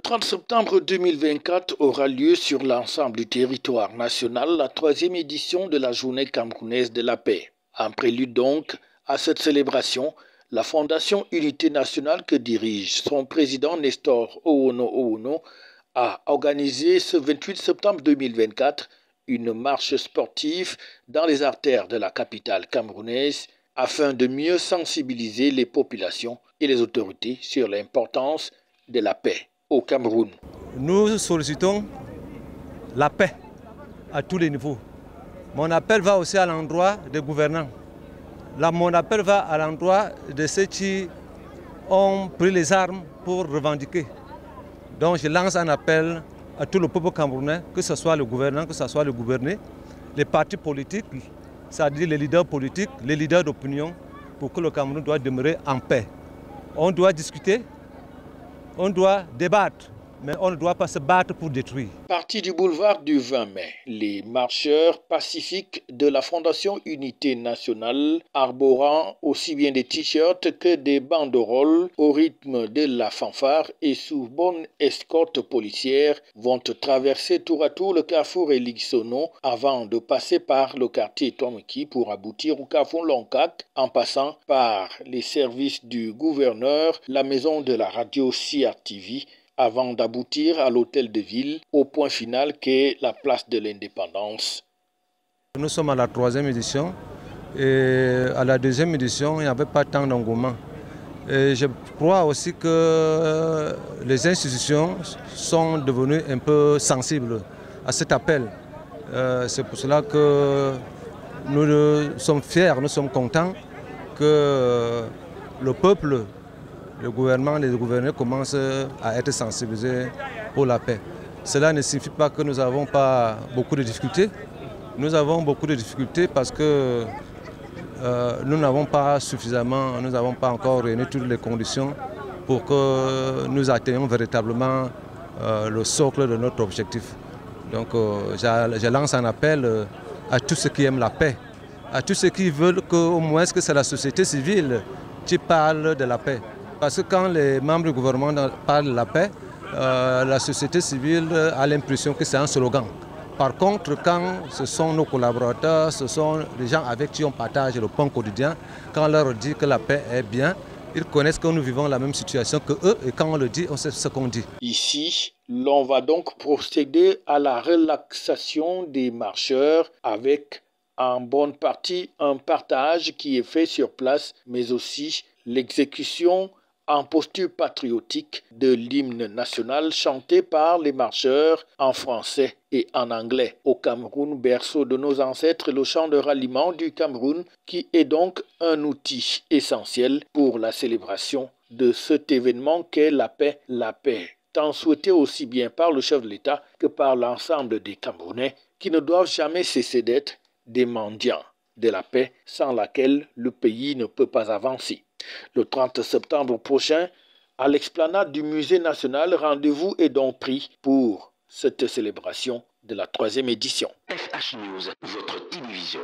30 septembre 2024 aura lieu sur l'ensemble du territoire national la troisième édition de la Journée camerounaise de la paix. En prélude donc à cette célébration, la Fondation Unité nationale que dirige son président Nestor Owono a organisé ce 28 septembre 2024 une marche sportive dans les artères de la capitale camerounaise afin de mieux sensibiliser les populations et les autorités sur l'importance de la paix au Cameroun. Nous sollicitons la paix à tous les niveaux. Mon appel va aussi à l'endroit des gouvernants. Mon appel va à l'endroit de ceux qui ont pris les armes pour revendiquer. Donc je lance un appel à tout le peuple camerounais, que ce soit le gouvernant, que ce soit le gouverné, les partis politiques, c'est-à-dire les leaders politiques, les leaders d'opinion, pour que le Cameroun doit demeurer en paix. On doit discuter, on doit débattre, mais on ne doit pas se battre pour détruire. Parti du boulevard du 20 mai, les marcheurs pacifiques de la Fondation Unité nationale, arborant aussi bien des t-shirts que des banderoles au rythme de la fanfare et sous bonne escorte policière, vont traverser tour à tour le carrefour Elixono avant de passer par le quartier Tomiki pour aboutir au carrefour Loncac en passant par les services du gouverneur, la maison de la radio CRTV, avant d'aboutir à l'hôtel de ville, au point final qu'est la place de l'Indépendance. Nous sommes à la troisième édition et à la deuxième édition, il n'y avait pas tant d'engouement. Et je crois aussi que les institutions sont devenues un peu sensibles à cet appel. C'est pour cela que nous sommes fiers, nous sommes contents que le peuple, le gouvernement, les gouverneurs commencent à être sensibilisés pour la paix. Cela ne signifie pas que nous n'avons pas beaucoup de difficultés. Nous avons beaucoup de difficultés parce que nous n'avons pas suffisamment, nous n'avons pas encore réuni toutes les conditions pour que nous atteignions véritablement le socle de notre objectif. Donc je lance un appel à tous ceux qui aiment la paix, à tous ceux qui veulent qu'au moins que c'est la société civile qui parle de la paix. Parce que quand les membres du gouvernement parlent de la paix, la société civile a l'impression que c'est un slogan. Par contre, quand ce sont nos collaborateurs, ce sont les gens avec qui on partage le pain quotidien, quand on leur dit que la paix est bien, ils connaissent que nous vivons la même situation que eux et quand on le dit, on sait ce qu'on dit. Ici, l'on va donc procéder à la relaxation des marcheurs avec en bonne partie un partage qui est fait sur place, mais aussi l'exécution en posture patriotique de l'hymne national chanté par les marcheurs en français et en anglais. Au Cameroun, berceau de nos ancêtres, le chant de ralliement du Cameroun, qui est donc un outil essentiel pour la célébration de cet événement qu'est la paix, tant souhaité aussi bien par le chef de l'État que par l'ensemble des Camerounais, qui ne doivent jamais cesser d'être des mendiants de la paix, sans laquelle le pays ne peut pas avancer. Le 30 septembre prochain, à l'explanade du Musée national, rendez-vous est donc pris pour cette célébration de la troisième édition. FH News, votre télévision.